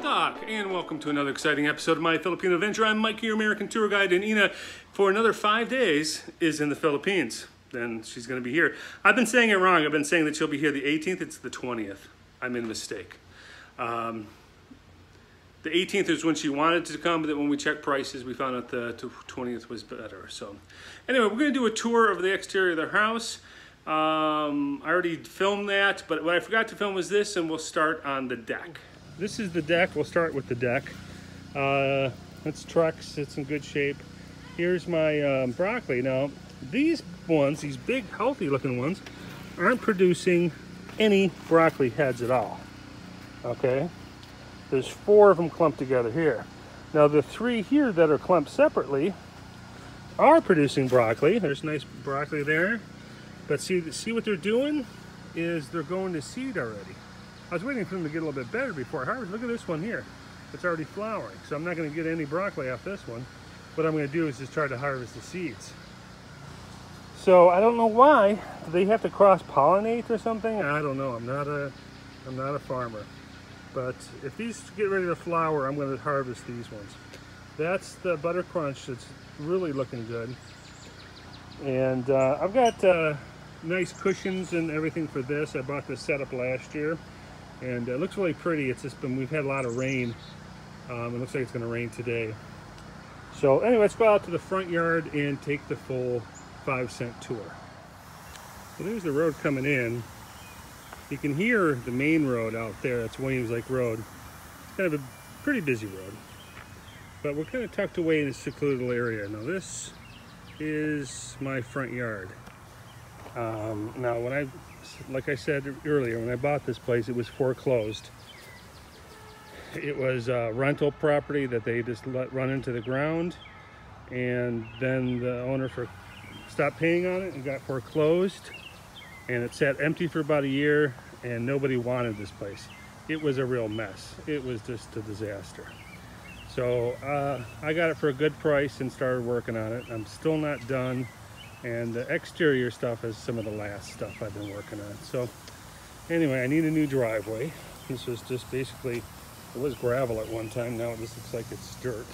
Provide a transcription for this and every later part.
Doc, and welcome to another exciting episode of my Filipino adventure. I'm Mike, your American tour guide, and Yna, for another 5 days, is in the Philippines. Then she's going to be here. I've been saying it wrong. I've been saying that she'll be here the 18th. It's the 20th. I made a mistake. The 18th is when she wanted to come, but then when we checked prices, we found out the 20th was better. So anyway, we're going to do a tour of the exterior of their house. I already filmed that, but what I forgot to film was this, and we'll start on the deck. This is the deck. We'll start with the deck. It's trucks. It's in good shape. Here's my broccoli. Now, these ones, these big, healthy-looking ones, aren't producing any broccoli heads at all. Okay? There's 4 of them clumped together here. Now, the 3 here that are clumped separately are producing broccoli. There's nice broccoli there. But see what they're doing is they're going to seed already. I was waiting for them to get a little bit better before I harvest. Look at this one here. It's already flowering. So I'm not going to get any broccoli off this one. What I'm going to do is just try to harvest the seeds. So I don't know why. Do they have to cross-pollinate or something? I don't know. I'm not a farmer. But if these get ready to flower, I'm going to harvest these ones. That's the butter crunch. It's really looking good. And I've got nice cushions and everything for this. I bought this setup last year. And it looks really pretty. It's just been, we've had a lot of rain. It looks like it's going to rain today. So anyway, let's go out to the front yard and take the full 5-cent tour. So there's the road coming in. You can hear the main road out there. That's Williams Lake Road. It's kind of a pretty busy road. But we're kind of tucked away in a secluded area. Now this is my front yard. Now like I said earlier, when I bought this place, it was foreclosed. It was a rental property that they just let run into the ground, and then the owner stopped paying on it and got foreclosed, and it sat empty for about a year, and nobody wanted this place. It was a real mess. It was just a disaster. So I got it for a good price and started working on it. I'm still not done. And the exterior stuff is some of the last stuff I've been working on. So anyway, I need a new driveway. This was just basically, it was gravel at one time. Now it just looks like it's dirt.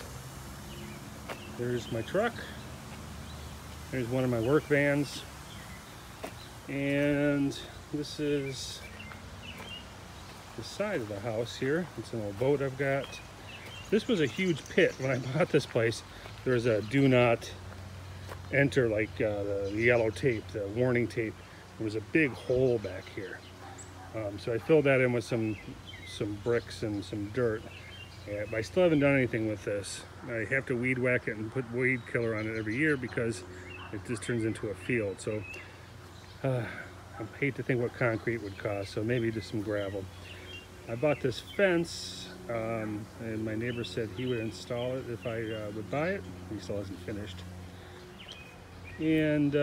There's my truck. There's one of my work vans. And this is the side of the house here. It's an old boat I've got. This was a huge pit. When I bought this place, there was a do not enter, like the yellow tape, the warning tape. There was a big hole back here. So I filled that in with some bricks and some dirt. But I still haven't done anything with this. I have to weed whack it and put weed killer on it every year because it just turns into a field. So I hate to think what concrete would cost, so maybe just some gravel. I bought this fence, and my neighbor said he would install it if I would buy it. He still hasn't finished. And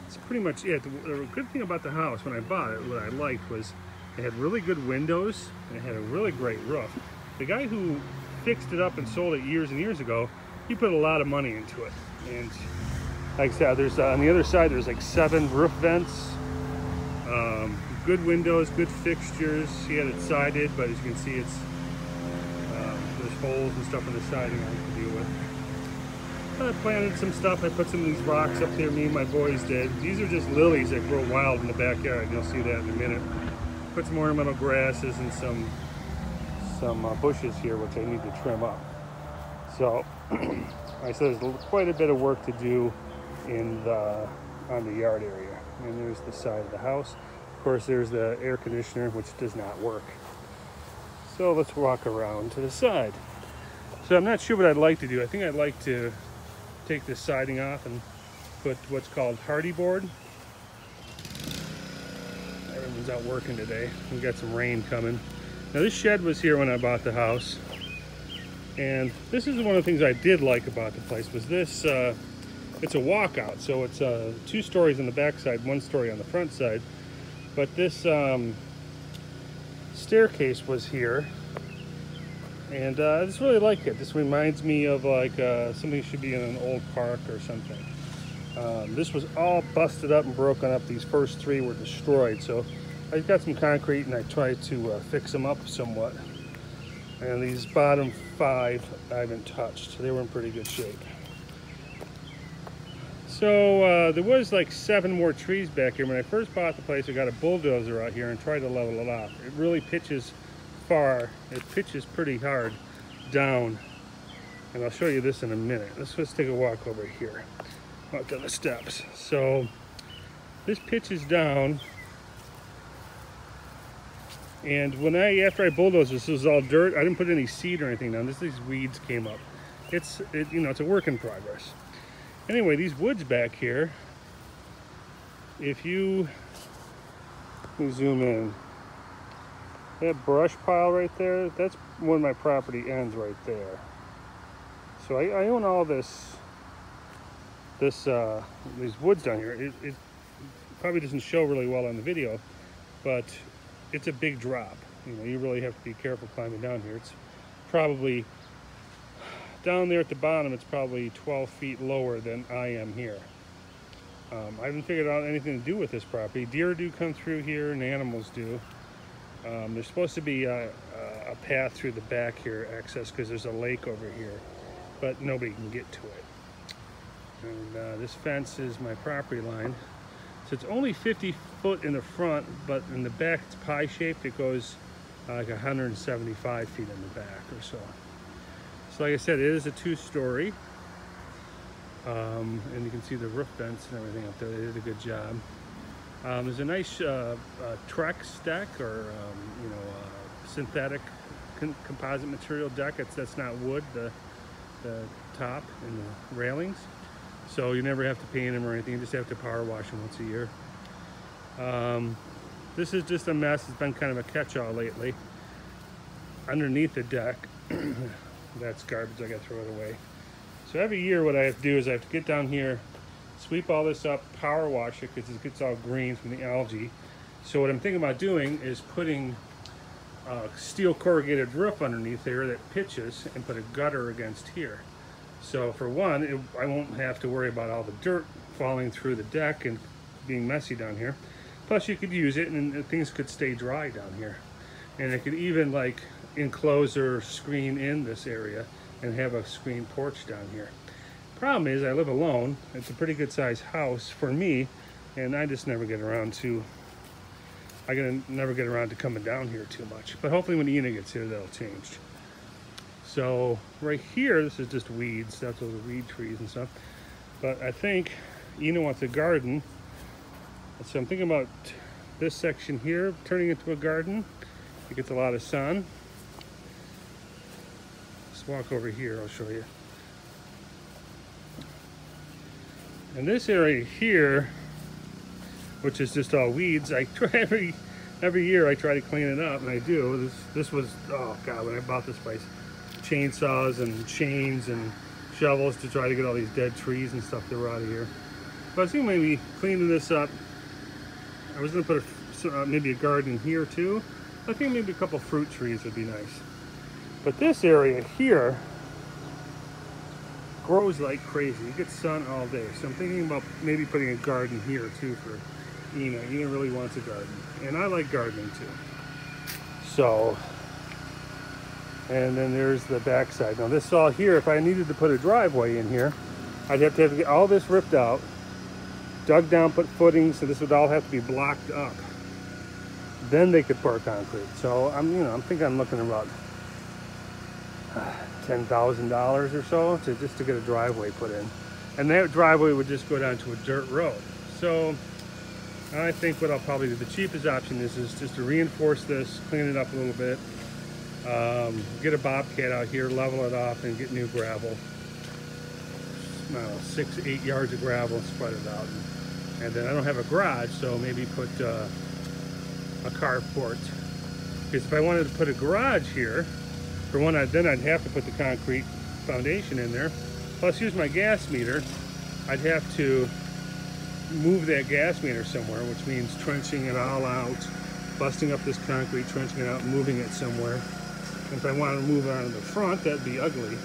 it's pretty much it. The good thing about the house when I bought it, what I liked was it had really good windows and it had a really great roof. The guy who fixed it up and sold it years and years ago, he put a lot of money into it. And like I said, there's on the other side there's like 7 roof vents, good windows, good fixtures. He had it sided, but as you can see, it's there's holes and stuff in the siding I have to deal with. I planted some stuff. I put some of these rocks up there, me and my boys did. These are just lilies that grow wild in the backyard, and you'll see that in a minute. Put some ornamental grasses and some bushes here, which I need to trim up. So, like I said, there's quite a bit of work to do on the yard area. And there's the side of the house. Of course, there's the air conditioner, which does not work. So let's walk around to the side. So I'm not sure what I'd like to do. I think I'd like to take this siding off and put what's called hardy board. Everyone's out working today. We got some rain coming. Now this shed was here when I bought the house, and this is one of the things I did like about the place was this. It's a walkout, so it's 2 stories on the back side, 1 story on the front side. But this staircase was here. And I just really like it. This reminds me of like something should be in an old park or something. This was all busted up and broken up. These first 3 were destroyed. So I've got some concrete and I tried to fix them up somewhat. And these bottom 5 I haven't touched. They were in pretty good shape. So there was like 7 more trees back here. When I first bought the place, I got a bulldozer out here and tried to level it off. It really pitches far. It pitches pretty hard down. And I'll show you this in a minute. Let's just take a walk over here. Walk down the steps. So this pitches down. And when after I bulldozed this was all dirt. I didn't put any seed or anything down. These weeds came up. It's a work in progress. Anyway, these woods back here, if you zoom in, that brush pile right there, that's when my property ends right there. So I own all these woods down here. It probably doesn't show really well on the video, but it's a big drop. You really have to be careful climbing down here. It's probably down there at the bottom. It's probably 12 feet lower than I am here. I haven't figured out anything to do with this property. Deer do come through here, and animals do. There's supposed to be a path through the back here, access, because there's a lake over here, but nobody can get to it. And this fence is my property line. So it's only 50 foot in the front, but in the back it's pie-shaped. It goes like 175 feet in the back or so. So like I said, it is a 2-story. And you can see the roof vents and everything up there. They did a good job. There's a nice Trex deck, or synthetic composite material deck. That's not wood, the top and the railings. So you never have to paint them or anything. You just have to power wash them once a year. This is just a mess. It's been kind of a catch-all lately. Underneath the deck, that's garbage. I gotta throw it away. So every year what I have to do is I have to get down here, sweep all this up, power wash it, because it gets all green from the algae. So what I'm thinking about doing is putting a steel corrugated roof underneath there that pitches, and put a gutter against here. So for one, I won't have to worry about all the dirt falling through the deck and being messy down here. Plus you could use it and things could stay dry down here. And it could even like enclose or screen in this area and have a screen porch down here. Problem is I live alone. It's a pretty good sized house for me, and I just never get around to coming down here too much. But hopefully when Yna gets here, that'll change. So right here, this is just weeds. That's all the weed trees and stuff. But I think Yna wants a garden. So I'm thinking about this section here, turning into a garden. It gets a lot of sun. Let's walk over here, I'll show you. And this area here, which is just all weeds, I try every year I try to clean it up, and I do. This was, oh God, when I bought this place, chainsaws and chains and shovels to try to get all these dead trees and stuff that were out of here. But I was thinking maybe cleaning this up. I was gonna put maybe a garden here too. I think maybe a couple fruit trees would be nice. But this area here grows like crazy. You get sun all day. So I'm thinking about maybe putting a garden here too for Yna. Yna really wants a garden. And I like gardening too. So, and then there's the backside. Now this all here, if I needed to put a driveway in here, I'd have to get all this ripped out, dug down, put footings, so this would all have to be blocked up. Then they could pour concrete. So I'm thinking I'm looking about $10,000 or so just to get a driveway put in. And that driveway would just go down to a dirt road. So I think what I'll probably do, the cheapest option is just to reinforce this, clean it up a little bit, get a bobcat out here, level it off, and get new gravel. I don't know, 6-8 yards of gravel, spread it out. And then I don't have a garage, so maybe put a carport. Because if I wanted to put a garage here, for one, then I'd have to put the concrete foundation in there. Plus, use my gas meter. I'd have to move that gas meter somewhere, which means trenching it all out, busting up this concrete, trenching it out, moving it somewhere. And if I wanted to move it on the front, that'd be ugly.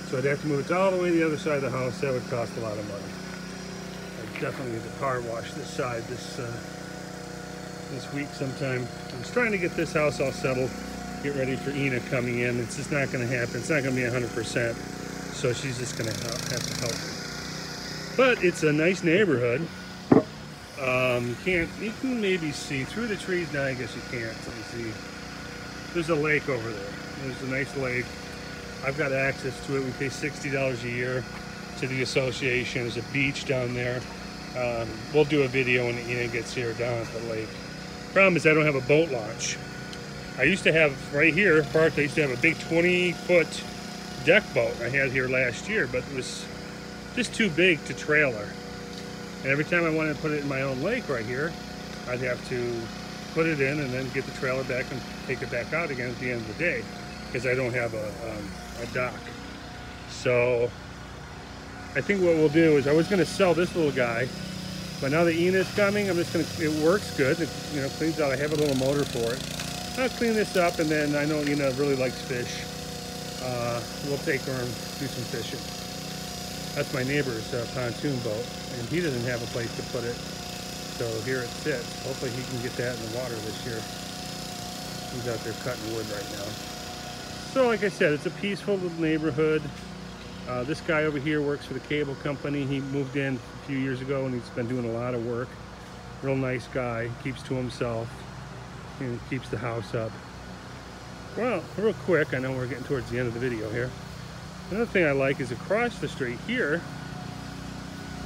So I'd have to move it all the way to the other side of the house. That would cost a lot of money. I definitely need to power wash this side. this week sometime. I was trying to get this house all settled, get ready for Yna coming in. It's just not going to happen. It's not going to be 100%, so she's just going to have to help me. But it's a nice neighborhood. You can maybe see through the trees now. I guess you can't. Let me see. There's a lake over there. There's a nice lake. I've got access to it. We pay $60 a year to the association. There's a beach down there. We'll do a video when Yna gets here down at the lake. Problem is I don't have a boat launch. I used to have right here parked. I used to have a big 20-foot deck boat I had here last year, but it was just too big to trailer. And every time I wanted to put it in my own lake right here, I'd have to put it in and then get the trailer back and take it back out again at the end of the day, because I don't have a dock. So I think what we'll do is I was going to sell this little guy, but now that Yna's coming, I'm just going to, it works good. It, you know, cleans out. I have a little motor for it. I'll clean this up, and then I know Yna really likes fish. We'll take her and do some fishing. That's my neighbor's pontoon boat, and he doesn't have a place to put it. So here it sits. Hopefully he can get that in the water this year. He's out there cutting wood right now. So like I said, it's a peaceful little neighborhood. This guy over here works for the cable company. He moved in a few years ago, and he's been doing a lot of work. Real nice guy, keeps to himself, and keeps the house up. Well, real quick, I know we're getting towards the end of the video here. Another thing I like is across the street here,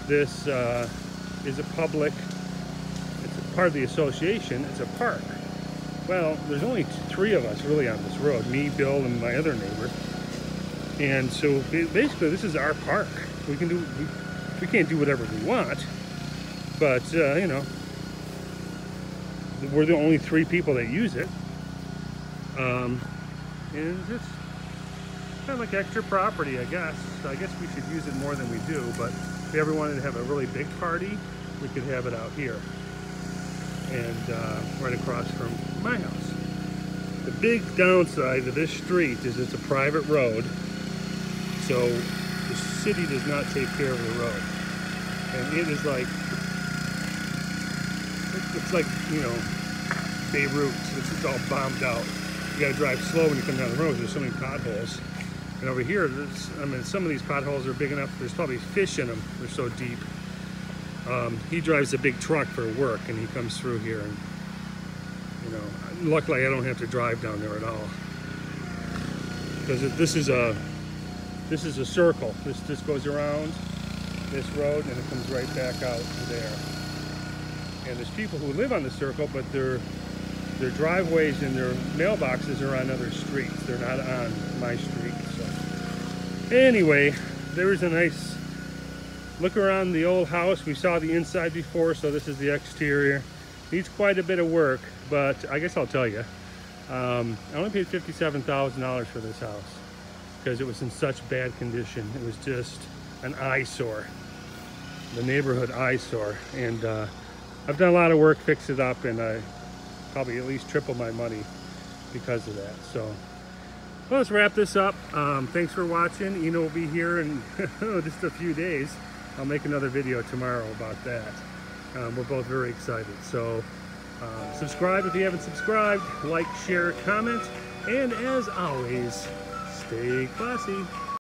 this is a public, it's a part of the association, it's a park. Well, there's only 3 of us really on this road, me, Bill, and my other neighbor. And so basically this is our park. We can't do whatever we want, but you know, we're the only 3 people that use it. And it's kind of like extra property, I guess. So I guess we should use it more than we do, but if we ever wanted to have a really big party, we could have it out here and right across from my house. The big downside of this street is it's a private road, so the city does not take care of the road. And it is like, it's like, you know, Beirut. It's all bombed out. You gotta drive slow when you come down the road. There's so many potholes. And over here, I mean, some of these potholes are big enough, there's probably fish in them. They're so deep. He drives a big truck for work, and he comes through here. And, you know, luckily I don't have to drive down there at all. Because this is a circle. This just goes around this road, and it comes right back out to there. And there's people who live on the circle, but their driveways and their mailboxes are on other streets. They're not on my street. So anyway, there was a nice look around the old house. We saw the inside before, so this is the exterior. Needs quite a bit of work, but I guess I'll tell you. I only paid $57,000 for this house because it was in such bad condition. It was just an eyesore, the neighborhood eyesore. And I've done a lot of work, fixed it up, and I probably at least triple my money because of that. So well, let's wrap this up. Thanks for watching. Yna will be here in just a few days. I'll make another video tomorrow about that. We're both very excited. So subscribe if you haven't subscribed, like, share, comment, and as always, stay classy.